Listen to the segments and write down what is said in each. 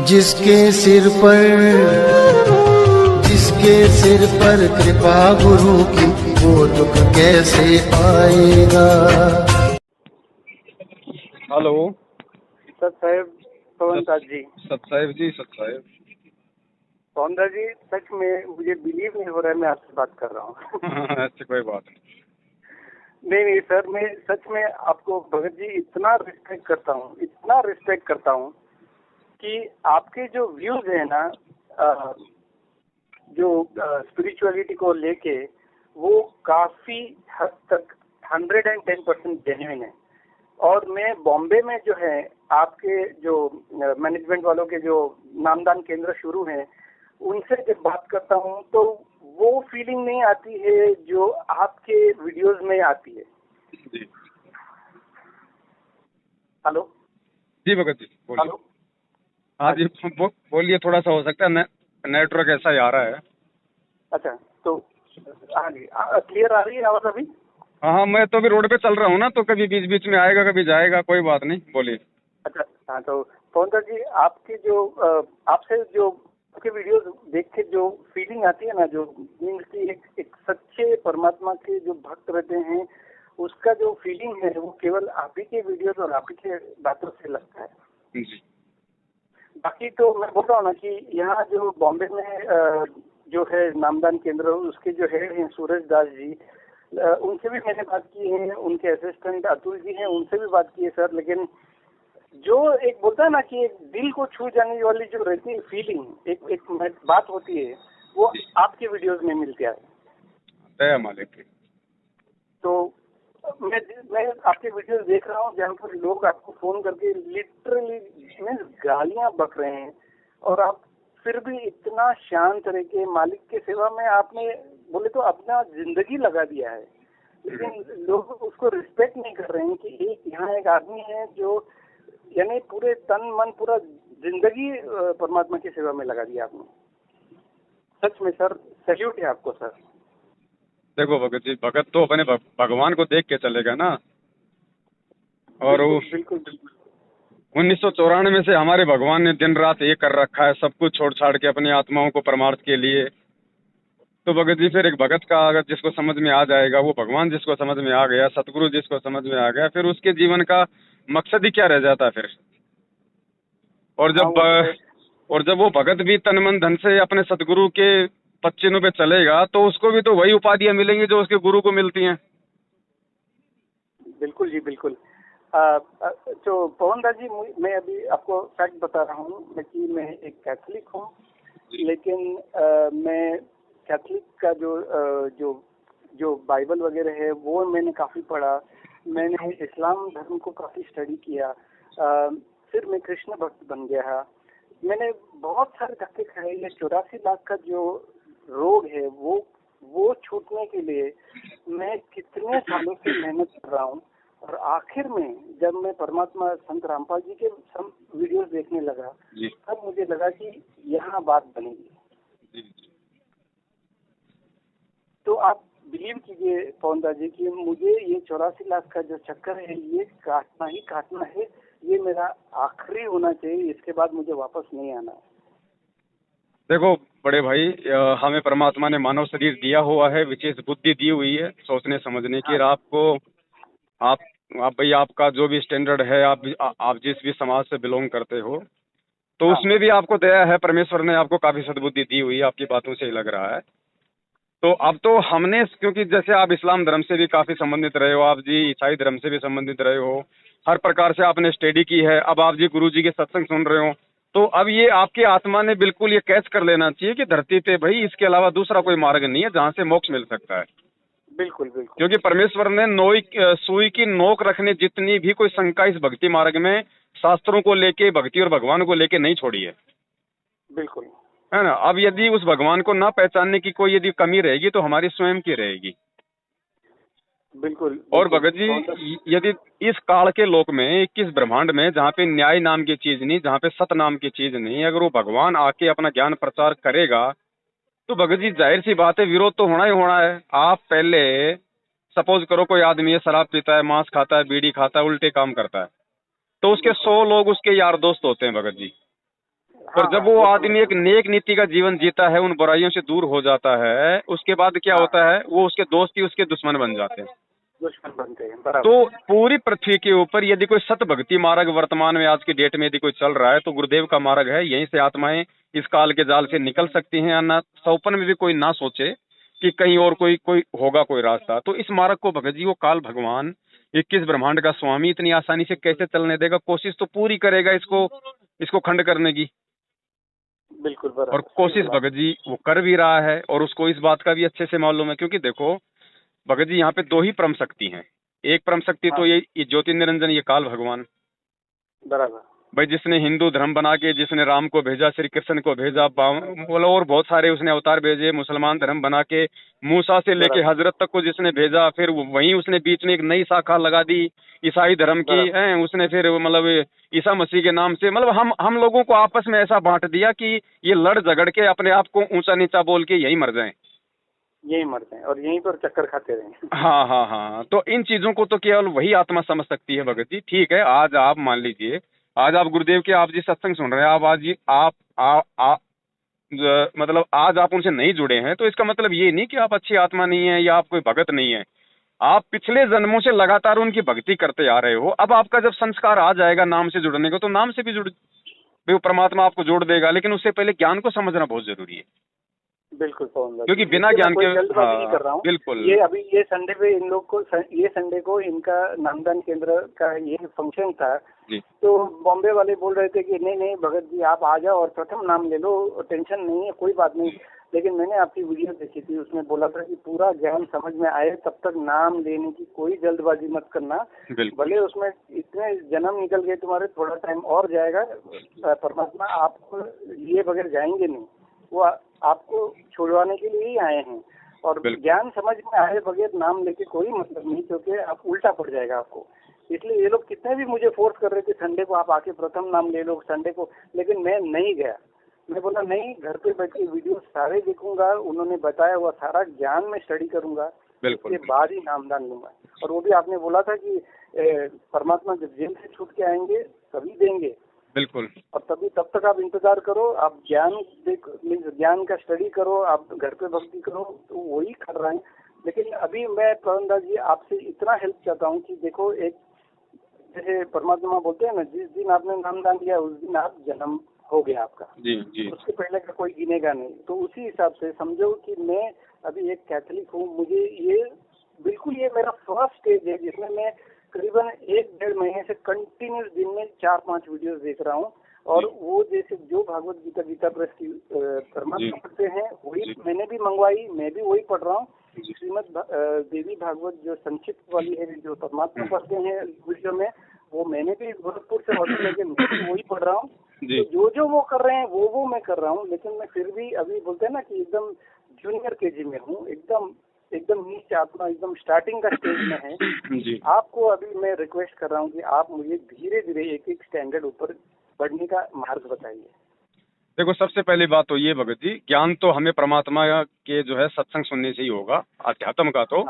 जिसके सिर पर जिसके सिर पर कृपा गुरु की, वो दुख कैसे आएगा। हेलो सत साहेब पवन दास जी। सत साहेब जी, सत साहेब। पवन दास जी, सच में मुझे बिलीव नहीं हो रहा है मैं आपसे बात कर रहा हूँ। ऐसी कोई बात नहीं। नहीं सर, मैं सच में आपको भगत जी इतना रिस्पेक्ट करता हूँ कि आपके जो व्यूज है ना, जो स्पिरिचुअलिटी को लेके, वो काफी हद तक 110% जेन्युइन है। और मैं बॉम्बे में जो है आपके जो मैनेजमेंट वालों के जो नामदान केंद्र शुरू हैं, उनसे जब बात करता हूँ तो वो फीलिंग नहीं आती है जो आपके वीडियोस में आती है। जी हेलो जी भगत जी बोलिए। हेलो, हाँ जी बोलिए। थोड़ा सा हो सकता है नेटवर्क ऐसा ही आ रहा है। अच्छा तो हाँ जी, क्लियर आ रही है आवाज अभी? हाँ, मैं तो अभी रोड पे चल रहा हूँ ना, तो कभी बीच बीच में आएगा, कभी जाएगा, कोई बात नहीं, बोलिए। अच्छा हाँ, तो पवन जी, आपके जो आपसे जो आपके वीडियोस देख के जो फीलिंग आती है ना, जो मीन्स की एक सच्चे परमात्मा के जो भक्त रहते हैं, उसका जो फीलिंग है वो केवल आप ही के वीडियोस और आप ही के बातों से लगता है। जी। बाकी तो मैं बोल रहा हूँ ना कि यहाँ जो बॉम्बे में जो है नामदान केंद्र, उसके जो हेड हैं सूरज दास जी, उनसे भी मैंने बात की है, उनके असिस्टेंट अतुल जी हैं, उनसे भी बात की है सर। लेकिन जो एक बोलता है ना कि एक दिल को छू जाने वाली जो रहती है फीलिंग, एक बात होती है, वो आपके वीडियोस में मिलती है। जय मालिक। तो मैं आपके वीडियोस देख रहा हूँ जहाँ पर लोग आपको फोन करके लिटरली मीन्स गालियां बक रहे हैं, और आप फिर भी इतना शांत रह के मालिक की सेवा में आपने बोले तो अपना जिंदगी लगा दिया है। लेकिन लोग उसको रिस्पेक्ट नहीं कर रहे हैं कि यहाँ एक आदमी है जो यानी पूरे तन मन पूरा जिंदगी परमात्मा की सेवा में लगा दिया आपने। सच में सर, सैल्यूट है आपको सर। देखो भगत जी, भगत तो अपने भगवान को देख के चलेगा ना। और बिल्कुल 1994 से हमारे भगवान ने दिन रात एक कर रखा है, सब कुछ छोड़ छाड़ के अपनी आत्माओं को परमार्थ के लिए। तो भगत जी, फिर एक भगत का अगर जिसको समझ में आ जाएगा, वो भगवान जिसको समझ में आ गया, सतगुरु जिसको समझ में आ गया, फिर उसके जीवन का मकसद ही क्या रह जाता है फिर। और जब वो भगत भी तन मन धन से अपने सतगुरु के पच्चीनों पे चलेगा, तो उसको भी तो वही उपाधियां मिलेंगी जो उसके गुरु को मिलती हैं। बिल्कुल जी बिल्कुल। तो पवन दास जी, मैं अभी आपको फैक्ट बता रहा हूँ कि मैं एक कैथलिक हूँ, लेकिन मैं कैथलिक का जो जो बाइबल वगैरह है वो मैंने काफ़ी पढ़ा। मैंने इस्लाम धर्म को काफ़ी स्टडी किया। फिर मैं कृष्ण भक्त बन गया। मैंने बहुत सारे धक्के खाए। ये 84 लाख का जो रोग है वो छूटने के लिए मैं कितने सालों से मेहनत कर रहा हूँ। और आखिर में जब मैं परमात्मा संत रामपाल जी के वीडियोस देखने लगा, तब मुझे लगा कि यहाँ बात बनेगी। तो आप बिलीव कीजिए पवन दास जी कि मुझे ये 84 लाख का जो चक्कर है, ये काटना है। ये मेरा आखिरी होना चाहिए, इसके बाद मुझे वापस नहीं आना है। देखो बड़े भाई, हमें परमात्मा ने मानव शरीर दिया हुआ है, विशेष बुद्धि दी हुई है सोचने समझने की। आपको आप भाई, आपका जो भी स्टैंडर्ड है, आप जिस भी समाज से बिलोंग करते हो, तो उसमें भी आपको दया है। परमेश्वर ने आपको काफी सद्बुद्धि दी हुई है, आपकी बातों से ही लग रहा है। तो अब तो हमने, क्योंकि जैसे आप इस्लाम धर्म से भी काफी संबंधित रहे हो, आप जी ईसाई धर्म से भी संबंधित रहे हो, हर प्रकार से आपने स्टडी की है, अब आप जी गुरु जी के सत्संग सुन रहे हो, तो अब ये आपकी आत्मा ने बिल्कुल ये कैच कर लेना चाहिए कि धरती पे भाई इसके अलावा दूसरा कोई मार्ग नहीं है जहाँ से मोक्ष मिल सकता है। बिल्कुल बिल्कुल। क्योंकि परमेश्वर ने सुई की नोक रखने जितनी भी कोई शंका इस भक्ति मार्ग में शास्त्रों को लेके, भक्ति और भगवान को लेके नहीं छोड़ी है। बिल्कुल, है ना। अब यदि उस भगवान को ना पहचानने की कोई यदि कमी रहेगी तो हमारी स्वयं की रहेगी। बिल्कुल। और भगत जी, यदि इस काल के लोक में, 21 ब्रह्मांड में, जहाँ पे न्याय नाम की चीज नहीं, जहाँ पे सत नाम की चीज नहीं, अगर वो भगवान आके अपना ज्ञान प्रचार करेगा, तो भगत जी जाहिर सी बात है विरोध तो होना ही होना है। आप पहले सपोज करो कोई आदमी है, शराब पीता है, मांस खाता है, बीड़ी खाता है, उल्टे काम करता है, तो उसके 100 लोग उसके यार दोस्त होते हैं भगत जी। और जब वो आदमी एक नेक नीति का जीवन जीता है, उन बुराइयों से दूर हो जाता है, उसके बाद क्या होता है, वो उसके दोस्त ही उसके दुश्मन बन जाते हैं। दुश्मन बनते हैं, बराबर। तो पूरी पृथ्वी के ऊपर यदि कोई सत भक्ति मार्ग वर्तमान में आज की डेट में यदि कोई चल रहा है तो गुरुदेव का मार्ग है। यहीं से आत्माएं इस काल के जाल से निकल सकती हैं, ना सौपन में भी कोई ना सोचे कि कहीं और कोई होगा कोई रास्ता। तो इस मार्ग को भगत जी वो काल भगवान 21 ब्रह्मांड का स्वामी इतनी आसानी से कैसे चलने देगा? कोशिश तो पूरी करेगा इसको खंड करने की। बिल्कुल बराबर। और कोशिश भगत जी वो कर भी रहा है, और उसको इस बात का भी अच्छे से मालूम है, क्योंकि देखो भगत जी यहाँ पे दो ही परम शक्ति हैं। एक परम शक्ति तो ये ज्योति निरंजन, ये काल भगवान बराबर भाई, जिसने हिंदू धर्म बना के, जिसने राम को भेजा, श्री कृष्ण को भेजा, बोलो और बहुत सारे उसने अवतार भेजे, मुसलमान धर्म बना के मूसा से लेके हजरत तक को जिसने भेजा, फिर वहीं उसने बीच में एक नई शाखा लगा दी ईसाई धर्म की है। उसने फिर मतलब ईसा मसीह के नाम से मतलब हम लोगों को आपस में ऐसा बांट दिया कि ये लड़ झगड़ के अपने आप को ऊंचा नीचा बोल के यही मर जाएं, यही मरते हैं और यहीं पर चक्कर खाते रहें। हाँ हाँ हाँ। तो इन चीजों को तो केवल वही आत्मा समझ सकती है भगत जी। ठीक है, आज आप मान लीजिए, आज आप गुरुदेव के आप जी सत्संग सुन रहे हैं, आप आज मतलब आज आप उनसे नहीं जुड़े हैं, तो इसका मतलब ये नहीं कि आप अच्छी आत्मा नहीं है या आप कोई भगत नहीं है। आप पिछले जन्मों से लगातार उनकी भक्ति करते आ रहे हो। अब आपका जब संस्कार आ जाएगा नाम से जुड़ने को, तो नाम से भी जुड़ वो परमात्मा आपको जोड़ देगा, लेकिन उससे पहले ज्ञान को समझना बहुत जरूरी है। बिल्कुल पवन, क्योंकि बिना ज्ञान के जल्दबाजी नहीं कर रहा हूँ। बिल्कुल। ये अभी ये संडे पे इन लोग को, ये संडे को इनका नामदान केंद्र का ये फंक्शन था जी। तो बॉम्बे वाले बोल रहे थे कि नहीं भगत जी आप आ जाओ और प्रथम नाम ले लो, टेंशन नहीं है, कोई बात नहीं। लेकिन मैंने आपकी वीडियो देखी थी, उसमें बोला था कि पूरा ज्ञान समझ में आए तब तक नाम लेने की कोई जल्दबाजी मत करना। भले उसमें इतने जन्म निकल गए तुम्हारे, थोड़ा टाइम और जाएगा, परमात्मा आपको लिए बगैर जाएंगे नहीं, वो आपको छुड़वाने के लिए ही आए हैं। और ज्ञान समझ में आए बगैर नाम लेके कोई मतलब नहीं, क्योंकि आप उल्टा पड़ जाएगा आपको। इसलिए ये लोग कितने भी मुझे फोर्स कर रहे थे संडे को आप आके प्रथम नाम ले लो संडे को, लेकिन मैं नहीं गया। मैं बोला नहीं, घर पे बैठ के वीडियो सारे देखूंगा, उन्होंने बताया हुआ सारा ज्ञान में स्टडी करूंगा, उसके बाद ही नामदान लूंगा। और वो भी आपने बोला था कि परमात्मा जब जेल से छूट के आएंगे तभी देंगे। बिल्कुल। और तब तक आप इंतजार करो, आप ज्ञान का स्टडी करो, आप घर पे भक्ति करो, तो वही कर रहे हैं। लेकिन अभी मैं पवन दास जी आपसे इतना हेल्प चाहता हूँ कि देखो, एक जैसे परमात्मा बोलते हैं ना, जिस दिन आपने नामदान दिया उस दिन आप जन्म हो गया आपका, जी। उसके पहले का कोई गिनेगा नहीं। तो उसी हिसाब से समझो कि मैं अभी एक कैथलिक हूँ, मुझे ये बिल्कुल ये मेरा फर्स्ट स्टेज है जिसमें मैं करीबन 1-1.5 महीने से कंटिन्यूस दिन में 4-5 वीडियोस देख रहा हूँ। और वो जैसे जो भागवत गीता प्रेस की परमात्मा पढ़ते हैं वही मैंने भी मंगवाई, मैं भी वही पढ़ रहा हूँ। श्रीमद देवी भागवत जो संक्षिप्त वाली है, जो परमात्मा पढ़ते हैं वीडियो में, वो मैंने भी गोरखपुर से ऑर्डर लेके मैं भी वही पढ़ रहा हूँ। तो जो वो कर रहे हैं वो मैं कर रहा हूँ। लेकिन मैं फिर भी अभी बोलते हैं ना कि एकदम जूनियर केजी में हूँ, एकदम नीचे आत्मा एकदम स्टार्टिंग का स्टेज में है। जी। आपको अभी मैं रिक्वेस्ट कर रहा हूँ कि आप मुझे धीरे धीरे एक स्टैंडर्ड ऊपर बढ़ने का मार्ग बताइए। देखो, सबसे पहली बात तो ये भगत जी, ज्ञान तो हमें परमात्मा के जो है सत्संग सुनने से ही होगा, अध्यात्म का तो।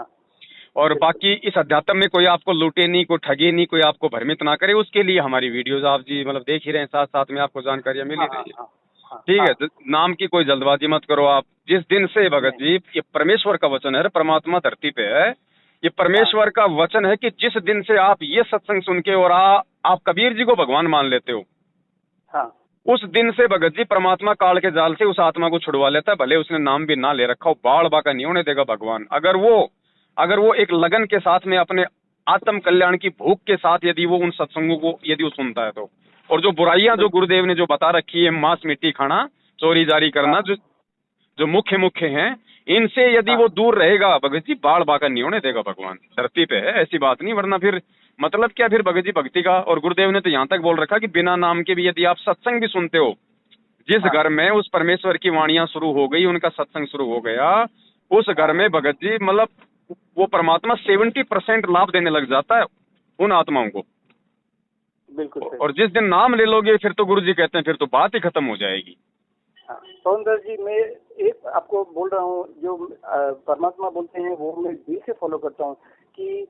और बाकी इस अध्यात्म में कोई आपको लूटे नहीं, कोई ठगे नहीं, कोई आपको भ्रमित ना करे, उसके लिए हमारी वीडियोस आप जी मतलब देख ही रहे हैं, साथ साथ में आपको जानकारियां मिल ही रही है। ठीक है, नाम की कोई जल्दबाजी मत करो आप। जिस दिन से भगत जी, ये परमेश्वर का वचन है, परमात्मा धरती पे है, ये परमेश्वर का वचन है कि जिस दिन से आप ये सत्संग सुन के और आप कबीर जी को भगवान मान लेते हो, उस दिन से भगत जी परमात्मा काल के जाल से उस आत्मा को छुड़वा लेता है। भले उसने नाम भी ना ले रखा हो, बाढ़ बाका नहीं होने देगा भगवान। अगर वो एक लगन के साथ में अपने आत्म कल्याण की भूख के साथ यदि वो उन सत्संगों को यदि वो सुनता है तो। और जो बुराइयां जो गुरुदेव ने जो बता रखी है, मांस मिट्टी खाना, चोरी जारी करना, जो मुख्य हैं, इनसे यदि वो दूर रहेगा भगत जी, बाढ़ बाका नहीं होने देगा भगवान। धरती पे है, ऐसी बात नहीं। वरना फिर मतलब क्या फिर भगत जी भक्ति का। और गुरुदेव ने तो यहाँ तक बोल रखा कि बिना नाम के भी यदि आप सत्संग भी सुनते हो, जिस घर में उस परमेश्वर की वाणियां शुरू हो गई, उनका सत्संग शुरू हो गया, उस घर में भगत जी मतलब वो परमात्मा 70% लाभ देने लग जाता है उन आत्माओं को। बिल्कुल। और जिस दिन नाम ले लोगे फिर तो गुरु जी कहते हैं फिर तो बात ही खत्म हो जाएगी। पवन दास जी, मैं एक आपको बोल रहा हूँ, जो परमात्मा बोलते हैं वो मैं दिल से फॉलो करता हूँ कि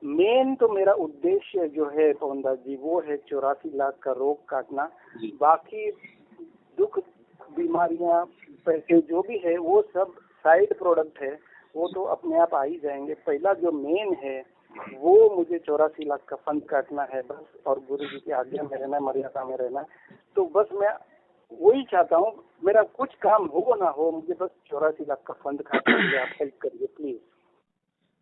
मेन तो मेरा उद्देश्य जो है पवन दास जी, वो है 84 लाख का रोग काटना। बाकी दुख, बीमारियां, पैसे जो भी है वो सब साइड प्रोडक्ट है, वो तो अपने आप आ ही जाएंगे। पहला जो मेन है वो मुझे 84 लाख का फंड काटना है बस, और गुरु जी की आज्ञा में रहना, मर्यादा में रहना। तो बस मैं वही चाहता हूँ, मेरा कुछ काम हो ना हो, मुझे बस 84 लाख का फंड काटने के लिए आप हेल्प करिए प्लीज।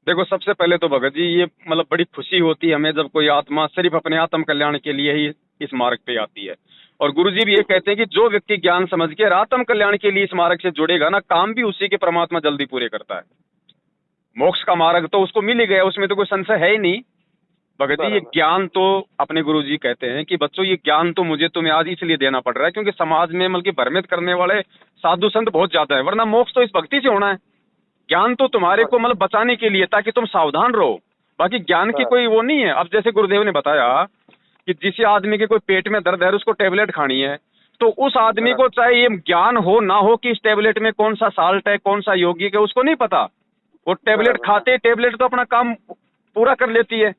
देखो, सबसे पहले तो भगत जी ये मतलब बड़ी खुशी होती है हमें जब कोई आत्मा सिर्फ अपने आत्म कल्याण के लिए ही इस मार्ग पे आती है। और गुरु जी भी ये कहते हैं कि जो व्यक्ति ज्ञान समझ के आत्म कल्याण के लिए इस मार्ग से जुड़ेगा ना, काम भी उसी के परमात्मा जल्दी पूरे करता है। मोक्ष का मार्ग तो उसको मिल ही गया, उसमें तो कोई संशय है ही नहीं। भगत जी ये ज्ञान तो अपने गुरु जी कहते हैं कि बच्चों ये ज्ञान तो मुझे तुम्हें आज इसलिए देना पड़ रहा है क्योंकि समाज में मतलब भ्रमित करने वाले साधु संत बहुत ज्यादा है, वरना मोक्ष तो इस भक्ति से होना है। ज्ञान तो तुम्हारे को मतलब बचाने के लिए, ताकि तुम सावधान रहो। बाकी ज्ञान की कोई वो नहीं है। अब जैसे गुरुदेव ने बताया कि जिस आदमी के कोई पेट में दर्द है उसको टेबलेट खानी है, तो उस आदमी को चाहे ये ज्ञान हो ना हो कि इस टेबलेट में कौन सा साल्ट है, कौन सा यौगिक है, उसको नहीं पता। वो टेबलेट खाते, टेबलेट तो अपना काम पूरा कर लेती है।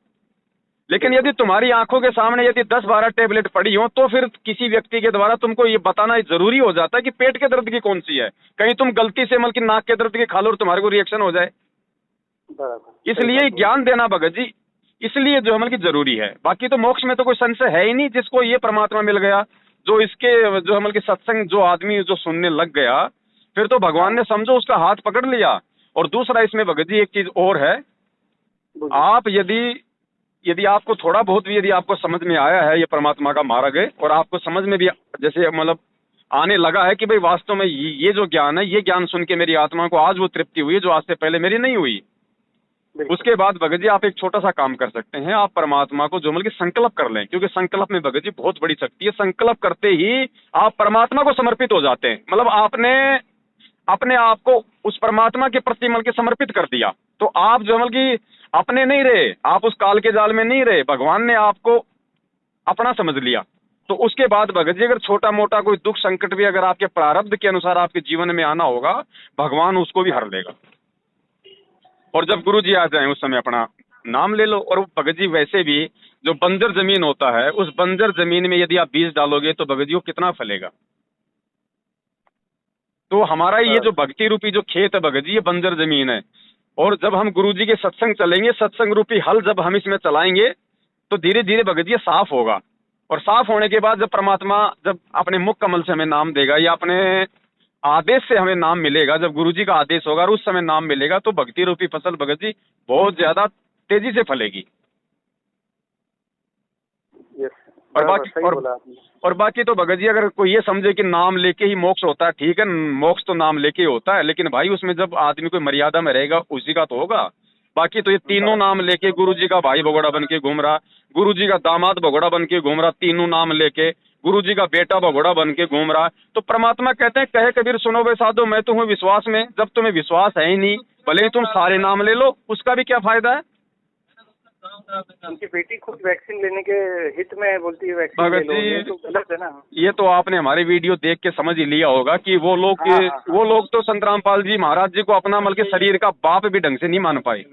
लेकिन यदि तुम्हारी आंखों के सामने यदि 10-12 टेबलेट पड़ी हो, तो फिर किसी व्यक्ति के द्वारा तुमको ये बताना जरूरी हो जाता है कि पेट के दर्द की कौन सी है। कहीं तुम गलती से मतलब नाक के दर्द की खा लो और तुम्हारे को रिएक्शन हो जाए। इसलिए ज्ञान देना भगत जी इसलिए जो मतलब जरूरी है। बाकी तो मोक्ष में तो कोई संशय है ही नहीं। जिसको ये परमात्मा मिल गया, जो इसके जो मतलब सत्संग जो आदमी जो सुनने लग गया, फिर तो भगवान ने समझो उसका हाथ पकड़ लिया। और दूसरा इसमें भगत जी एक चीज और है, आप यदि आपको थोड़ा बहुत भी यदि आपको समझ में आया है ये परमात्मा का मार्ग है, और आपको समझ में भी जैसे मतलब आने लगा है कि भाई वास्तव में ये जो ज्ञान है, ये ज्ञान सुन के मेरी आत्मा को आज वो तृप्ति हुई जो आज से पहले मेरी नहीं हुई, उसके बाद भगत जी आप एक छोटा सा काम कर सकते हैं। आप परमात्मा को जो मतलब संकल्प कर लें, क्योंकि संकल्प में भगत जी बहुत बड़ी शक्ति है। संकल्प करते ही आप परमात्मा को समर्पित हो जाते हैं। मतलब आपने अपने आप को उस परमात्मा के प्रति मतलब समर्पित कर दिया, तो आप जो मतलब कि अपने नहीं रहे, आप उस काल के जाल में नहीं रहे, भगवान ने आपको अपना समझ लिया। तो उसके बाद भगत जी अगर छोटा मोटा कोई दुख संकट भी अगर आपके प्रारब्ध के अनुसार आपके जीवन में आना होगा, भगवान उसको भी हर लेगा। और जब गुरु जी आ जाए उस समय अपना नाम ले लो। और भगत जी वैसे भी जो बंजर जमीन होता है, उस बंजर जमीन में यदि आप बीज डालोगे तो भगत जी वो कितना फलेगा। तो हमारा ये जो भक्ति रूपी जो खेत है भगत जी, ये बंजर जमीन है। और जब हम गुरु जी के सत्संग चलेंगे, सत्संग रूपी हल जब हम इसमें चलाएंगे, तो धीरे धीरे भगत जी साफ होगा। और साफ होने के बाद जब परमात्मा जब अपने मुख कमल से हमें नाम देगा या अपने आदेश से हमें नाम मिलेगा, जब गुरु जी का आदेश होगा और उस समय नाम मिलेगा, तो भक्ति रूपी फसल भगत जी बहुत ज्यादा तेजी से फलेगी। और बाकी तो भगत जी अगर कोई ये समझे कि नाम लेके ही मोक्ष होता है, ठीक है, मोक्ष तो नाम लेके ही होता है, लेकिन भाई उसमें जब आदमी कोई मर्यादा में रहेगा उसी का तो होगा। बाकी तो ये तीनों नाम लेके गुरु जी का भाई भगोड़ा बन के घूम रहा, गुरु जी का दामाद भगोड़ा बन के घूम रहा, तीनों नाम लेके गुरु जी का बेटा भगोड़ा बन के घूम रहा, तो परमात्मा कहते हैं कहे कबीर सुनो वे साधो मैं तो हूँ विश्वास में। जब तुम्हें विश्वास है ही नहीं, भले ही तुम सारे नाम ले लो, उसका भी क्या फायदा है। उनकी बेटी खुद वैक्सीन लेने के हित में बोलती है वैक्सीन ले लो, ये तो गलत है ना। ये तो आपने हमारी वीडियो देख के समझ ही लिया होगा कि वो लोग तो संत रामपाल जी महाराज जी को अपना मतलब शरीर का बाप भी ढंग से नहीं मान पाए।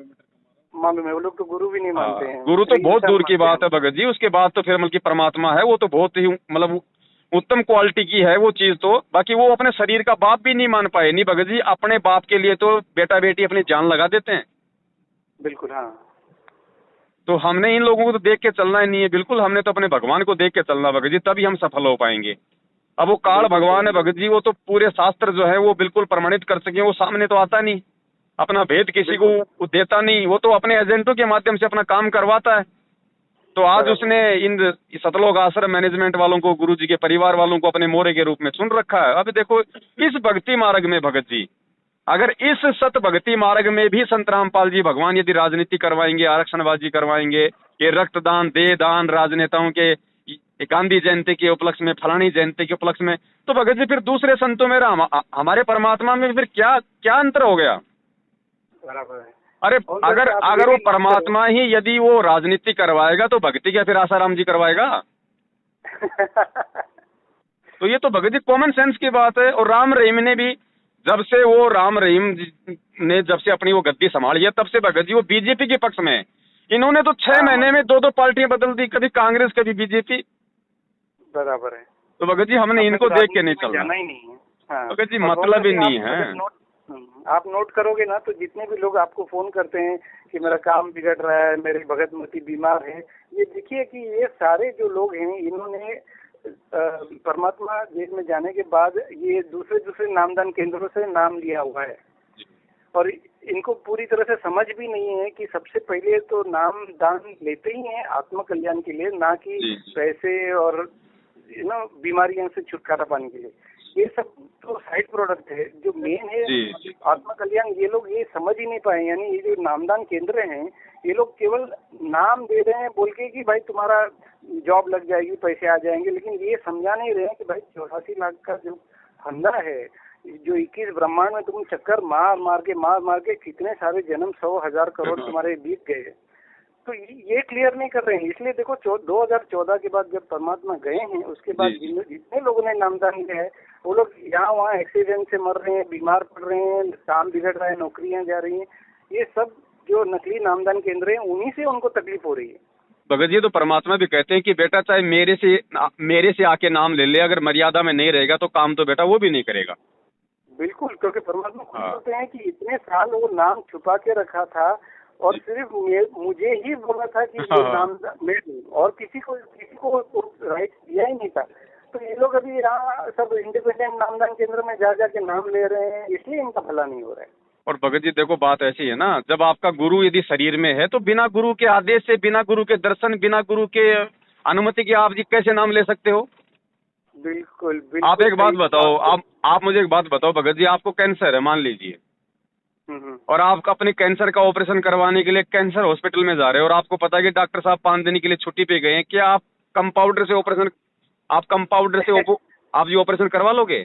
मालूम है, वो लोग तो गुरु भी नहीं मानते हैं। गुरु तो बहुत दूर की बात है भगत जी। उसके बाद तो फिर मतलब परमात्मा है, वो तो बहुत ही मतलब उत्तम क्वालिटी की है वो चीज। तो बाकी वो अपने शरीर का बाप भी नहीं मान पाए। नहीं भगत जी, अपने बाप के लिए तो बेटा बेटी अपनी जान लगा देते हैं। बिल्कुल हाँ। तो हमने इन लोगों को तो देख के चलना ही नहीं है, बिल्कुल हमने तो अपने भगवान को देख के चलना भगत जी, तभी हम सफल हो पाएंगे। अब वो काल भगवान है भगत जी, वो तो पूरे शास्त्र जो है वो बिल्कुल प्रमाणित कर सके, वो सामने तो आता नहीं, अपना भेद किसी को देता नहीं, वो तो अपने एजेंटों के माध्यम से अपना काम करवाता है। तो आज उसने इन सतलोक आश्रम मैनेजमेंट वालों को, गुरु जी के परिवार वालों को अपने मोरे के रूप में चुन रखा है। अब देखो इस भक्ति मार्ग में भगत जी, अगर इस सत भक्ति मार्ग में भी संत रामपाल जी भगवान यदि राजनीति करवाएंगे, आरक्षणबाजी करवाएंगे, ये रक्तदान देह दान राजनेताओं के गांधी जयंती के उपलक्ष्य में, फलानी जयंती के उपलक्ष्य में, तो भगत जी फिर दूसरे संतों में हमारे परमात्मा में फिर क्या अंतर हो गया। बराबर है। अरे अगर वो परमात्मा ही यदि वो राजनीति करवाएगा तो भक्ति क्या फिर आसाराम जी करवाएगा। तो ये तो भगत जी कॉमन सेंस की बात है। और राम रहीम ने भी जब से वो राम रहीम ने जब से अपनी वो गद्दी संभाली है, तब से भगत जी वो बीजेपी के पक्ष में। इन्होंने तो 6 महीने में 2-2 पार्टियां बदल दी, कभी कांग्रेस कभी बीजेपी। बराबर है। तो भगत जी हमने इनको देख के नहीं चलना, जाना ही नहीं है। हाँ, भगत जी मतलब ही नहीं है। आप नोट करोगे ना तो जितने भी लोग आपको फोन करते हैं कि मेरा काम बिगड़ रहा है, मेरे भगत मती बीमार है, ये देखिए कि ये सारे जो लोग हैं इन्होंने परमात्मा देश में जाने के बाद ये दूसरे दूसरे नामदान केंद्रों से नाम लिया हुआ है और इनको पूरी तरह से समझ भी नहीं है कि सबसे पहले तो नाम दान लेते ही हैं आत्म कल्याण के लिए, ना कि पैसे और बीमारियों से छुटकारा पाने के लिए। ये सब तो साइड प्रोडक्ट है, जो मेन है आत्म कल्याण ये लोग ये समझ ही नहीं पाए। यानी ये जो नामदान केंद्र हैं ये लोग केवल नाम दे रहे हैं बोल के कि भाई तुम्हारा जॉब लग जाएगी, पैसे आ जाएंगे, लेकिन ये समझा नहीं रहे हैं कि भाई 84 लाख का जो फंदा है, जो 21 ब्रह्मांड में तुम चक्कर मार के कितने सारे जन्म 100,000 करोड़ तुम्हारे बीत गए, तो ये क्लियर नहीं कर रहे हैं। इसलिए देखो 2014 के बाद जब परमात्मा गए हैं उसके बाद जितने लोगों ने नामदान किया है वो लोग यहाँ वहाँ एक्सीडेंट से मर रहे हैं, बीमार पड़ रहे हैं, काम बिगड़ रहा है, नौकरियां जा रही हैं, ये सब जो नकली नामदान केंद्र हैं उन्हीं से उनको तकलीफ हो रही है। भगत जी तो परमात्मा भी कहते हैं कि बेटा चाहे मेरे से आके नाम ले ले, अगर मर्यादा में नहीं रहेगा तो काम तो बेटा वो भी नहीं करेगा। बिल्कुल, क्योंकि परमात्मा खुद कहते हैं कि इतने साल वो नाम छुपा के रखा था और सिर्फ मुझे ही बोला था कि ये नाम और किसी को राइट दिया ही नहीं था। तो ये लोग अभी यहाँ सब इंडिपेंडेंट नामदान केंद्र में जा के नाम ले रहे हैं, इसलिए इनका भला नहीं हो रहा है। और भगत जी देखो बात ऐसी है ना, जब आपका गुरु यदि शरीर में है तो बिना गुरु के आदेश से, बिना गुरु के दर्शन, बिना गुरु के अनुमति के आप जी कैसे नाम ले सकते हो? बिल्कुल। आप एक बात बताओ, आप मुझे एक बात बताओ भगत जी, आपको कैंसर है मान लीजिए, और आप अपने कैंसर का ऑपरेशन करवाने के लिए कैंसर हॉस्पिटल में जा रहे हो और आपको पता है कि डॉक्टर साहब 5 दिन के लिए छुट्टी पे गए हैं, क्या आप कंपाउंडर से आप जो ऑपरेशन करवा लोगे?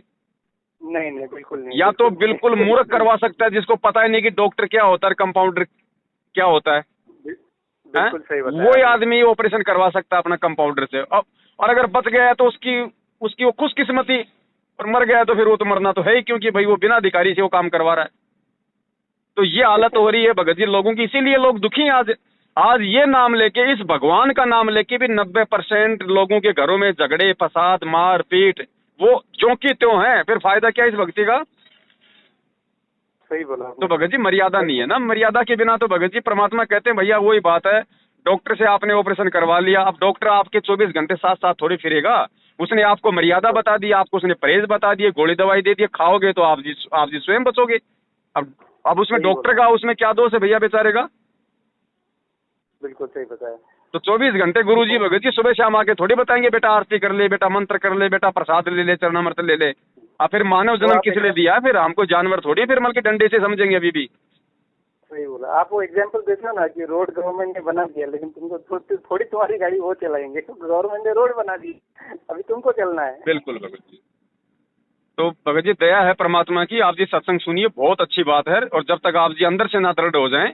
नहीं, बिल्कुल नहीं। या तो बिल्कुल मूर्ख करवा सकता है जिसको पता ही नहीं कि डॉक्टर क्या होता है, कंपाउंडर क्या होता है, बिल्कुल सही बात है। वो आदमी ऑपरेशन करवा सकता है अपना कंपाउंडर से, और अगर बच गया तो उसकी वो खुशकिस्मती, और मर गया तो फिर वो तो मरना तो है ही, क्योंकि भाई वो बिना अधिकारी से वो काम करवा रहा है। तो ये हालत हो रही है भगत जी लोगों की, इसीलिए लोग दुखी हैं आज ये नाम लेके, इस भगवान का नाम लेके भी 90% लोगों के घरों में झगड़े, फसाद, मार पीट, वो जो की त्यों है, फिर फायदा क्या इस भक्ति का? सही बोला। तो भगत जी मर्यादा नहीं है ना, मर्यादा के बिना तो भगत जी परमात्मा कहते हैं भैया वही बात है, डॉक्टर से आपने ऑपरेशन करवा लिया, अब डॉक्टर आपके 24 घंटे साथ थोड़ी फिरेगा, उसने आपको मर्यादा बता दी, आपको उसने परहेज बता दिए, गोली दवाई दे दिए, खाओगे तो आप जी स्वयं बचोगे। अब उसमें डॉक्टर का उसमें क्या दोष है भैया बेचारे का? बिल्कुल सही बताया। तो 24 घंटे गुरुजी भगत जी सुबह शाम आके थोड़ी बताएंगे बेटा आरती कर ले, बेटा मंत्र कर ले, बेटा प्रसाद ले ले, चरणामृत ले ले। अब फिर मानव जन्म किस लिए दिया है? फिर हमको जानवर थोड़ी फिर मल के डंडे से समझेंगे अभी भी। सही बोला। आप वो एग्जांपल देखो ना कि रोड गवर्नमेंट ने बना दिया, लेकिन तुमको थोड़ी तुम्हारी गाड़ी वो चलाएंगे, गवर्नमेंट ने रोड बना दी, अभी तुमको चलना है। बिल्कुल भगत जी। तो भगत जी दया है परमात्मा की, आप जी सत्संग सुनिए, बहुत अच्छी बात है, और जब तक आप जी अंदर से ना दृढ़ हो जाएं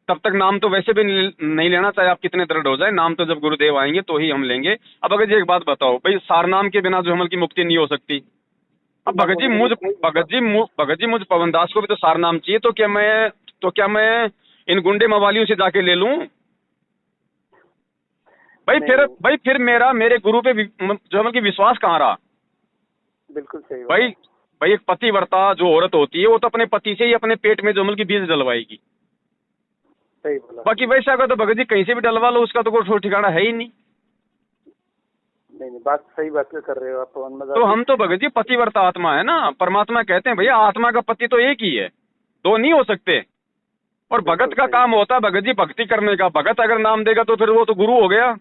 तब तक नाम तो वैसे भी नहीं लेना, चाहे आप कितने दृढ़ हो जाए, नाम तो जब गुरुदेव आएंगे तो ही हम लेंगे। अब भगत जी एक बात बताओ भाई, सारनाम के बिना जो हमल की मुक्ति नहीं हो सकती। अब भगत जी मुझ पवनदास को भी तो सारनाम चाहिए, तो क्या मैं इन गुंडे मवालियों से जाके ले लूं? भाई फिर मेरे गुरु पे जो हमल की विश्वास कहाँ रहा? बिल्कुल सही भाई एक पतिव्रता जो औरत होती है वो तो अपने पति से ही अपने पेट में जो हमल की बीज डलवाएगी। सही बोला। बाकी वैसा अगर तो भगत जी कहीं से भी डलवा लो, उसका तो कोई ठिकाना है ही नहीं। नहीं, बात सही बात कर रहे हो आप। तो हम तो भगत जी पतिव्रता आत्मा है ना, परमात्मा कहते हैं भैया आत्मा का पति तो एक ही है, दो नहीं हो सकते। और भगत का काम होता है भगत जी भक्ति करने का। भगत अगर नाम देगा तो फिर वो तो गुरु हो गया,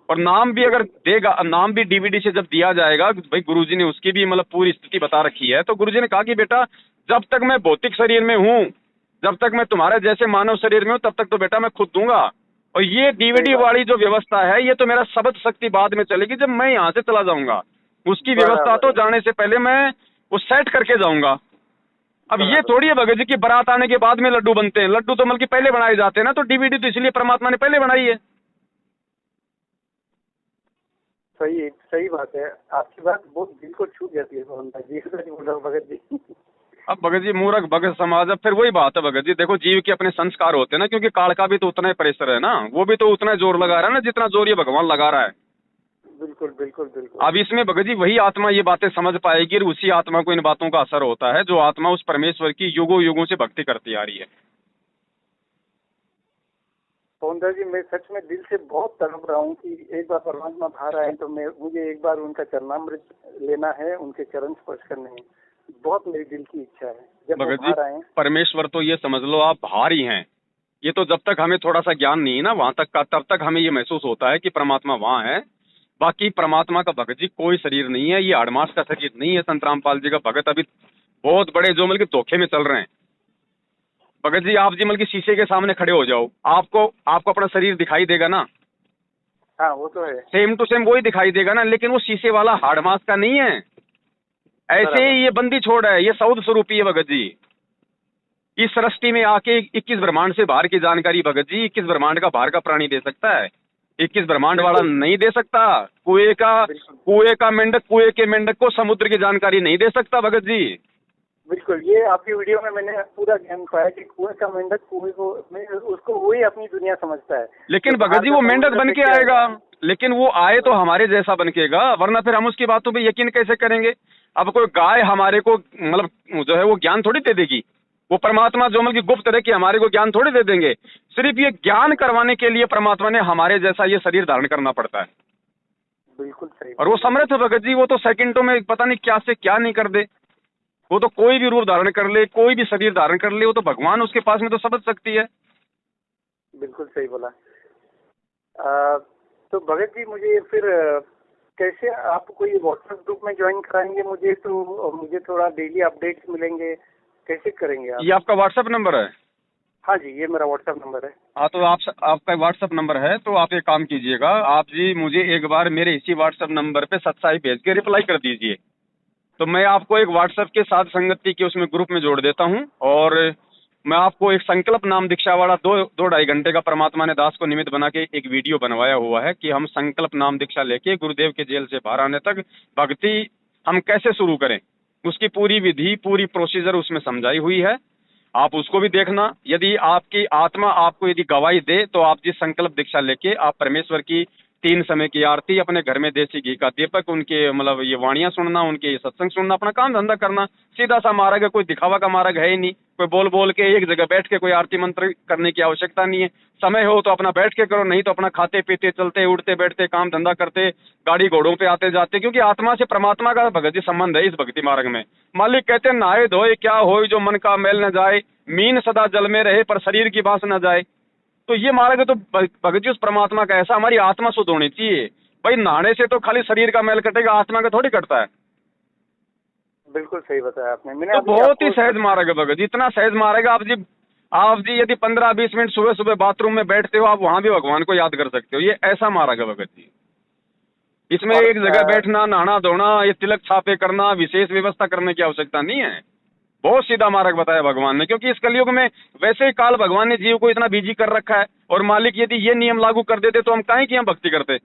और नाम भी अगर देगा, नाम भी डीवीडी से जब दिया जाएगा, भाई गुरुजी ने उसकी भी मतलब पूरी स्थिति बता रखी है। तो गुरुजी ने कहा कि बेटा जब तक मैं भौतिक शरीर में हूँ, जब तक मैं तुम्हारे जैसे मानव शरीर में हूँ, तब तक तो बेटा मैं खुद दूंगा। और ये डीवीडी वाली जो व्यवस्था है ये तो मेरा शब्द शक्ति बाद में चलेगी, जब मैं यहाँ से चला जाऊंगा। उसकी व्यवस्था तो जाने से पहले मैं वो सेट करके जाऊंगा। अब ये थोड़ी है भगत जी की बारात आने के बाद में लड्डू बनते हैं, लड्डू तो मतलब कि पहले बनाए जाते हैं ना, तो डीवीडी तो इसलिए परमात्मा ने पहले बनाई है। सही बात है, आपकी बात बहुत दिल को छू जाती है भगत जी। अब भगत जी मूर्ख भगत समाज, अब फिर वही बात है भगत जी, देखो जीव के अपने संस्कार होते हैं ना, क्योंकि काल का भी तो उतना ही प्रेशर है ना, वो भी तो उतना जोर लगा रहा है ना जितना जोर ये भगवान लगा रहा है। बिल्कुल बिल्कुल बिल्कुल। अब इसमें भगत जी वही आत्मा ये बातें समझ पाएगी और उसी आत्मा को इन बातों का असर होता है जो आत्मा उस परमेश्वर की युगों युगों से भक्ति करती आ रही है। पवनदास जी, मैं सच में दिल से बहुत तड़प रहा हूँ कि एक बार परमात्मा बाहर आए तो मुझे एक बार उनका चरणामृत लेना है, उनके चरण स्पर्श करने हैं। बहुत मेरी दिल की इच्छा है जब वो भगत जी बाहर आए। परमेश्वर तो ये समझ लो आप बाहर ही हैं। ये तो जब तक हमें थोड़ा सा ज्ञान नहीं है ना वहां तक का, तब तक हमें ये महसूस होता है कि परमात्मा वहां है। बाकी परमात्मा का भगत जी कोई शरीर नहीं है, ये अड़मास का शरीर नहीं है। संत रामपाल जी का भगत अभी बहुत बड़े जो मतलब धोखे में चल रहे हैं। भगत जी आप जी मतलब शीशे के सामने खड़े हो जाओ, आपको अपना शरीर दिखाई देगा ना, हाँ वो तो है। सेम टू सेम वही दिखाई देगा ना, लेकिन वो शीशे वाला हाड़ मास का नहीं है। ऐसे ही ये बंदी छोड़ है, ये सौद स्वरूपी है भगत जी। इस सृष्टि में आके 21 ब्रह्मांड से बाहर की जानकारी भगत जी 21 ब्रह्मांड का बाहर का प्राणी दे सकता है, 21 ब्रह्मांड वाला नहीं दे सकता। कुएं का मेंढक कुएं के मेंढक को समुद्र की जानकारी नहीं दे सकता भगत जी। बिल्कुल, ये आपकी वीडियो में मैंने पूरा ज्ञान पाया कि कुएं का मेंढक कुएं को उसको वही अपनी दुनिया समझता है। लेकिन तो भगत जी वो मेंढक बन के आएगा, लेकिन वो आए तो हमारे जैसा बन केगा, वरना फिर हम उसकी बातों पे यकीन कैसे करेंगे। अब कोई गाय हमारे को मतलब जो है वो ज्ञान थोड़ी दे देगी, वो परमात्मा जो मतलब गुप्त रहे कि हमारे को ज्ञान थोड़ी दे देंगे। सिर्फ ये ज्ञान करवाने के लिए परमात्मा ने हमारे जैसा ये शरीर धारण करना पड़ता है। बिल्कुल सही। और वो समर्थ है भगत जी, वो तो सेकंडों में पता नहीं क्या से क्या नहीं कर दे। वो तो कोई भी रूप धारण कर ले, कोई भी शरीर धारण कर ले, वो तो भगवान उसके पास में तो समझ सकती है। बिल्कुल सही बोला। तो भगत जी मुझे फिर कैसे आप कोई व्हाट्सएप ग्रुप में ज्वाइन कराएंगे मुझे, तो मुझे थोड़ा डेली अपडेट्स मिलेंगे, कैसे करेंगे आप? ये आपका व्हाट्सएप नंबर है? हाँ जी, ये मेरा व्हाट्सएप नंबर है। हाँ तो आपका व्हाट्सएप नंबर है तो आप एक काम कीजिएगा, आप जी मुझे एक बार मेरे इसी व्हाट्सएप नंबर पे सच्चाई भेज के रिप्लाई कर दीजिए, तो मैं आपको एक व्हाट्सएप के साथ संगति के उसमें ग्रुप में जोड़ देता हूँ। और मैं आपको एक संकल्प नाम दीक्षा वाला 2-2.5 घंटे का परमात्मा ने दास को निमित्त बना के एक वीडियो बनवाया हुआ है कि हम संकल्प नाम दीक्षा लेके गुरुदेव के जेल से बाहर आने तक भक्ति हम कैसे शुरू करें, उसकी पूरी विधि पूरी प्रोसीजर उसमें समझाई हुई है। आप उसको भी देखना। यदि आपकी आत्मा आपको यदि गवाही दे तो आप जिस संकल्प दीक्षा लेके आप परमेश्वर की 3 समय की आरती, अपने घर में देसी घी का दीपक, उनके मतलब ये वाणियां सुनना, उनके सत्संग सुनना, अपना काम धंधा करना, सीधा सा मार्ग है, कोई दिखावा का मार्ग है ही नहीं। कोई बोल बोल के एक जगह बैठ के कोई आरती मंत्र करने की आवश्यकता नहीं है। समय हो तो अपना बैठ के करो, नहीं तो अपना खाते पीते चलते उठते बैठते काम धंधा करते गाड़ी घोड़ों पे आते जाते, क्योंकि आत्मा से परमात्मा का भगत जी संबंध है इस भक्ति मार्ग में। मालिक कहते हैं नहाए धोए क्या होए जो मन का मैल न जाए, मीन सदा जल में रहे पर शरीर की बांस न जाए। तो ये मार्ग तो भगत जी उस परमात्मा का ऐसा, हमारी आत्मा शुद्ध होनी चाहिए। भाई नहाने से तो खाली शरीर का मैल कटेगा, आत्मा का थोड़ी कटता है। बिल्कुल सही बताया आपने। मैंने तो बहुत ही सहज मार्ग है भगत जी, इतना सहज मार्ग है। आप जी यदि 15-20 मिनट सुबह सुबह बाथरूम में बैठते हो, आप वहां भी भगवान को याद कर सकते हो। ये ऐसा मार्ग है भगत जी। इसमें एक जगह बैठना, नहाना धोना, ये तिलक छापे करना, विशेष व्यवस्था करने की आवश्यकता नहीं है। बहुत सीधा मार्ग बताया भगवान ने, क्योंकि इस कलयुग में वैसे ही काल भगवान ने जीव को इतना बिजी कर रखा है। और मालिक यदि ये नियम लागू कर देते तो हम काहे की हम भक्ति करते।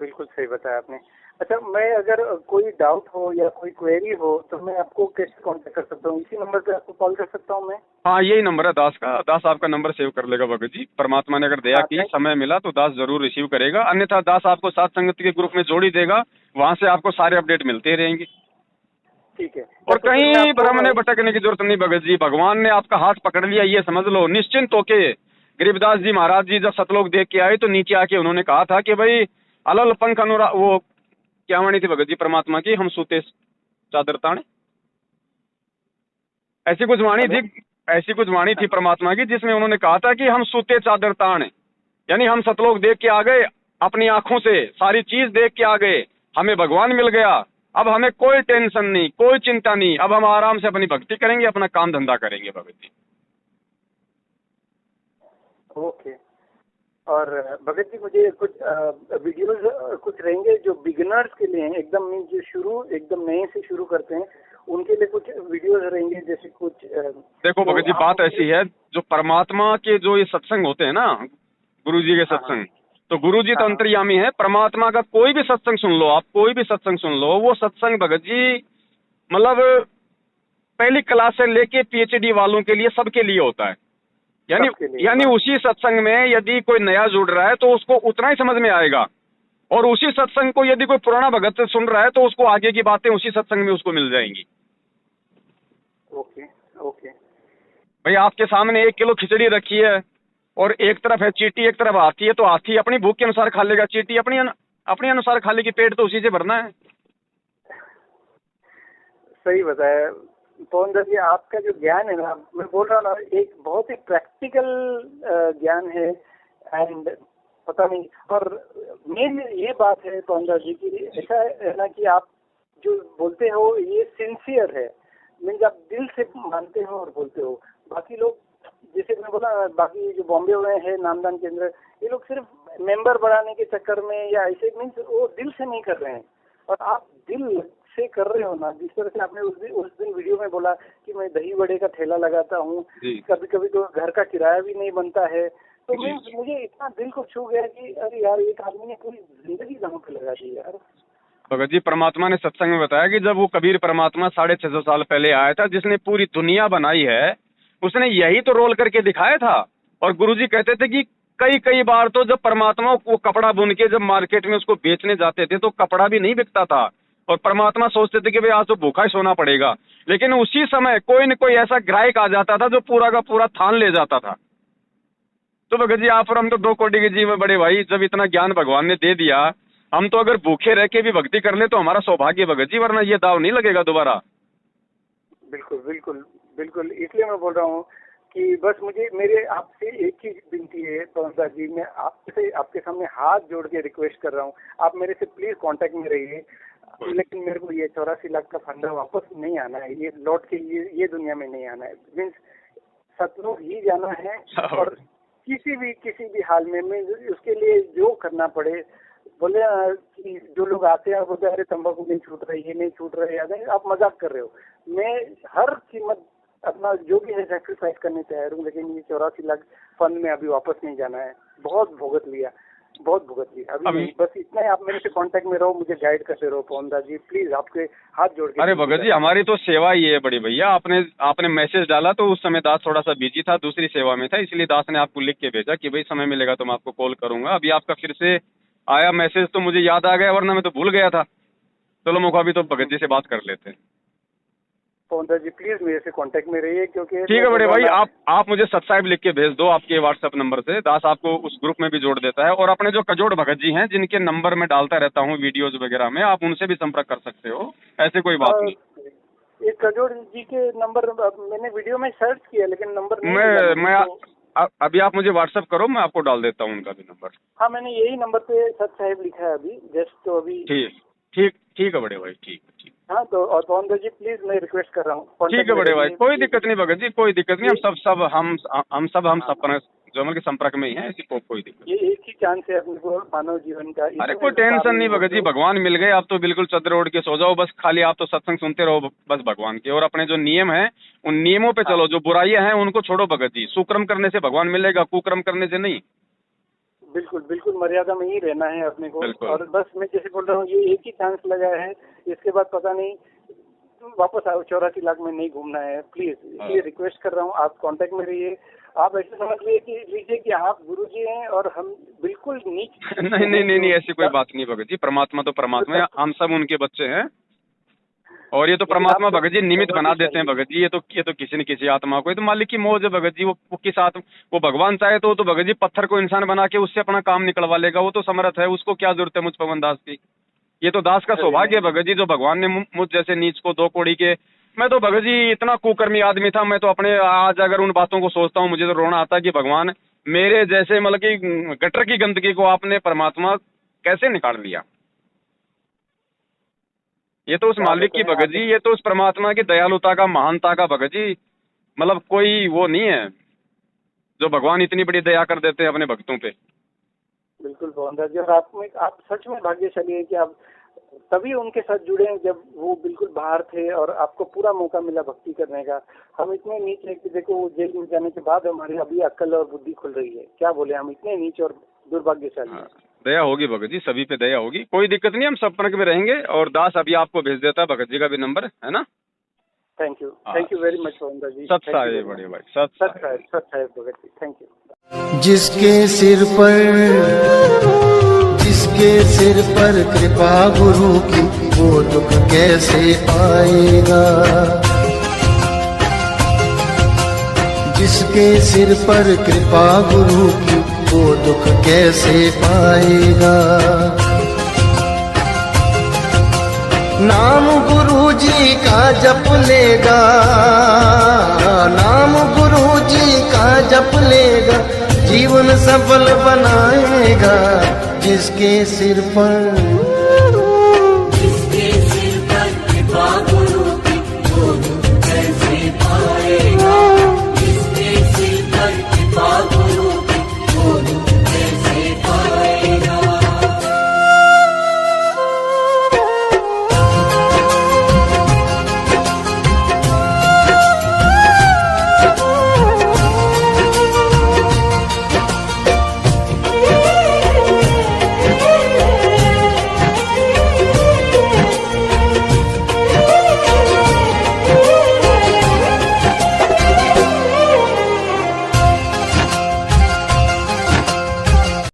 बिल्कुल सही बताया आपने। अच्छा, मैं अगर कोई डाउट हो या कोई क्वेरी हो तो मैं आपको कैसे कांटेक्ट कर सकता हूँ? इसी नंबर पे आपको कॉल कर सकता हूँ मैं? हाँ यही नंबर है दास का। दास आपका नंबर सेव कर लेगा भगत जी। परमात्मा ने अगर दया की, समय मिला तो दास जरूर रिसीव करेगा, अन्यथा दास आपको साथ संगति के ग्रुप में जोड़ ही देगा, वहां से आपको सारे अपडेट मिलते रहेंगे। ठीक है। और कहीं भ्रम में भटकने की जरूरत नहीं भगत जी, भगवान ने आपका हाथ पकड़ लिया ये समझ लो निश्चिंत होके। गरीबदास जी महाराज जी जब सतलोक देख के आए तो नीचे आके उन्होंने कहा था कि भाई अलल पंख अनुराग, वो क्या वाणी थी भगत जी परमात्मा की, हम सूते चादर ताने, ऐसी कुछ वाणी थी परमात्मा की जिसमें उन्होंने कहा था कि हम सूते चादर ताने, यानी हम सतलोक देख के आ गए, अपनी आंखों से सारी चीज देख के आ गए, हमें भगवान मिल गया, अब हमें कोई टेंशन नहीं, कोई चिंता नहीं, अब हम आराम से अपनी भक्ति करेंगे, अपना काम धंधा करेंगे भगत जी। ओके। और भगत जी मुझे कुछ वीडियोस कुछ रहेंगे जो बिगिनर्स के लिए हैं, एकदम जो एकदम नए से शुरू करते हैं, उनके लिए कुछ वीडियोस रहेंगे, जैसे कुछ देखो भगत जी बात ऐसी है, जो परमात्मा के जो ये सत्संग होते हैं ना, गुरु जी के सत्संग, तो गुरु जी तो अंतर्यामी है। परमात्मा का कोई भी सत्संग सुन लो आप, कोई भी सत्संग सुन लो, वो सत्संग भगत जी मतलब पहली क्लास से लेके PhD वालों के लिए, सबके लिए होता है। यानी उसी सत्संग में यदि कोई नया जुड़ रहा है तो उसको उतना ही समझ में आएगा और उसी सत्संग को यदि कोई पुराना भगत सुन रहा है तो उसको आगे की बातें उसी सत्संग में उसको मिल जाएंगी। Okay okay. भाई आपके सामने 1 किलो खिचड़ी रखी है और एक तरफ है चीटी, एक तरफ हाथी है, तो हाथी अपनी भूख के अनुसार खा लेगा, चीटी अपने अनुसार खा लेगी, पेट तो उसी से भरना है। सही बताया पवन दास जी, आपका जो ज्ञान है ना, मैं बोल रहा हूँ ना, एक बहुत ही प्रैक्टिकल ज्ञान है। एंड पता नहीं, और मेन ये बात है पवन दास जी की, ऐसा है ना कि आप जो बोलते हो ये सिंसियर है, मीन्स आप दिल से मानते हो और बोलते हो। बाकी लोग, जैसे मैं बोला, बाकी जो बॉम्बे में है नामदान केंद्र, ये लोग सिर्फ मेंबर बढ़ाने के चक्कर में या ऐसे, मीन्स वो दिल से नहीं कर रहे हैं। और आप दिल से कर रहे हो ना, जिस तरह से आपने उस दिन वीडियो में बोला कि मैं दही बड़े का ठेला लगाता हूँ, कभी कभी तो घर का किराया भी नहीं बनता है, तो मुझे इतना दिल को छू गया कि अरे यार, एक आदमी ने पूरी जिंदगी दांव पे लगा दी यार। भगत जी, परमात्मा ने सत्संग में बताया कि जब वो कबीर परमात्मा 650 साल पहले आया था, जिसने पूरी दुनिया बनाई है, उसने यही तो रोल करके दिखाया था। और गुरुजी कहते थे कि कई बार तो जब परमात्मा को कपड़ा बुन के जब मार्केट में उसको बेचने जाते थे तो कपड़ा भी नहीं बिकता था, और परमात्मा सोचते थे कि भाई आज तो भूखा ही सोना पड़ेगा, लेकिन उसी समय कोई न कोई ऐसा ग्राहक आ जाता था जो पूरा का पूरा थान ले जाता था। तो भगत जी, आप और हम तो 2 कोटि के जीव है बड़े भाई। जब इतना ज्ञान भगवान ने दे दिया, हम तो अगर भूखे रह के भी भक्ति कर ले तो हमारा सौभाग्य भगत जी, वरना ये दाव नहीं लगेगा दोबारा। बिल्कुल बिल्कुल बिल्कुल, इसलिए मैं बोल रहा हूँ कि बस मुझे, मेरे आपसे एक ही विनती है पवन दास जी, मैं आपके सामने हाथ जोड़ के रिक्वेस्ट कर रहा हूँ, आप मेरे से प्लीज कांटेक्ट में रहिए। लेकिन मेरे को ये 84 लाख का फंडा वापस नहीं आना है, ये लौट के ये दुनिया में नहीं आना है, मीन्स सतलोक ही जाना है। और किसी भी हाल में मैं उसके लिए जो करना पड़े, बोले कि जो लोग आते हैं बोलते अरे तंबाकू नहीं छूट रही, ये नहीं छूट रही, याद है आप मजाक कर रहे हो, मैं हर कीमत अपना जो भी है सैक्रिफाइस करने तैयार हूँ, लेकिन ये 84 लाख फंड में अभी वापस नहीं जाना है। बहुत भुगत लिया अभी नहीं, बस इतना ही। आप मेरे से कांटेक्ट में रहो, मुझे गाइड करते रहो पवन दास जी, प्लीज आपके हाथ जोड़ के। अरे भगत जी, हमारी तो सेवा ही है बड़ी भैया। आपने मैसेज डाला तो उस समय दास थोड़ा सा बिजी था, दूसरी सेवा में था, इसलिए दास ने आपको लिख के भेजा कि भाई समय मिलेगा तो मैं आपको कॉल करूंगा। अभी आपका फिर से आया मैसेज तो मुझे याद आ गया, वरना मैं तो भूल गया था। चलो मौका भी तो भगत जी से बात कर लेते हैं। पवन दास जी प्लीज मेरे से कांटेक्ट में रहिए, क्योंकि ठीक है बड़े भाई, आप मुझे सब्सक्राइब लिख के भेज दो आपके व्हाट्सएप नंबर से, दास आपको उस ग्रुप में भी जोड़ देता है। और अपने जो कजोड़ भगत जी हैं, जिनके नंबर में डालता रहता हूँ वीडियोज वगैरह में, आप उनसे भी संपर्क कर सकते हो, ऐसे कोई बात नहीं। एक कजोड़ जी के नंबर मैंने वीडियो में सर्च किया, लेकिन नंबर नहीं अभी आप मुझे व्हाट्सएप करो, मैं आपको डाल देता हूँ उनका भी नंबर। हाँ, मैंने यही नंबर पे सत साहिब लिखा है अभी जस्ट, तो अभी ठीक है बड़े भाई, ठीक। हाँ, तो और पवन दास जी प्लीज मैं रिक्वेस्ट कर रहा हूँ। ठीक है बड़े भाई, कोई दिक्कत नहीं भगत जी, कोई दिक्कत नहीं। हम सब जो मतलब संपर्क में ही हैं, ऐसी कोई दिक्कत। ये एक ही चांस है अपने को मानव जीवन का। अरे कोई टेंशन नहीं भगत जी, भगवान मिल गए, आप तो बिल्कुल चद्र ओढ़ के सो जाओ, बस खाली आप तो सत्संग सुनते रहो बस भगवान के, और अपने जो नियम है उन नियमों पे चलो, जो बुराइयां हैं उनको छोड़ो भगत जी। सुक्रम करने से भगवान मिलेगा, कुक्रम करने से नहीं। बिल्कुल मर्यादा में ही रहना है अपने को। और बस मैं जैसे बोल रहा हूँ, ये एक ही चांस लगा है, इसके बाद पता नहीं वापस आओ, 84 लाख में नहीं घूमना है प्लीज। इसलिए रिक्वेस्ट कर रहा हूँ, आप कांटेक्ट में रहिए। आप ऐसे समझ लीजिए कि आप गुरुजी हैं और हम बिल्कुल नीच। नहीं, ऐसी कोई बात नहीं भगत जी, परमात्मा तो परमात्मा है, हम सब उनके बच्चे हैं। और ये तो परमात्मा भगत जी निमित्त बना देते हैं भगत जी, ये तो किसी न किसी आत्मा को, ये तो मालिक की मौज है भगत जी। वो किस आत्मा, वो भगवान चाहे तो भगत जी पत्थर को इंसान बना के उससे अपना काम निकलवा लेगा, वो तो समर्थ है, उसको क्या जरूरत है मुझ पवन दास की। ये तो दास का सौभाग्य है भगत जी, जो भगवान ने मुझ जैसे नीच को 2 कौड़ी के, मैं तो भगत जी इतना कुकर्मी आदमी था, मैं तो अपने आज अगर उन बातों को सोचता हूँ मुझे तो रोना आता है कि भगवान मेरे जैसे मतलब कि गटर की गंदगी को आपने परमात्मा कैसे निकाल लिया। ये तो उस मालिक की भगत जी, ये तो उस परमात्मा की दयालुता का, महानता का भगत जी, मतलब कोई वो नहीं है जो भगवान इतनी बड़ी दया कर देते हैं अपने भक्तों पे। बिल्कुल पवन दास जी, और आप सच में भाग्यशाली है कि आप तभी उनके साथ जुड़े हैं जब वो बिल्कुल बाहर थे और आपको पूरा मौका मिला भक्ति करने का। हम इतने नीच है कि देखो, वो जेल में जाने के बाद हमारी अभी अक्ल और बुद्धि खुल रही है। क्या बोले, हम इतने नीच और दुर्भाग्यशाली हैं। दया होगी भगत जी, सभी पे दया होगी, कोई दिक्कत नहीं, हम संपर्क में रहेंगे। और दास अभी आपको भेज देता है भगत जी का भी नंबर, है ना। थैंक यू वेरी मच पवन दास जी। सत साहिब बड़े भाई, सत साहिब भगत जी, थैंक यू। जिसके सिर पर जिसके सिर पर कृपा गुरु की वो दुख कैसे आएगा। जिसके सिर पर कृपा गुरु की वो दुख कैसे पाएगा। नाम गुरु जी का जप लेगा, नाम गुरु जी का जप लेगा, जीवन सफल बनाएगा। जिसके सिर पर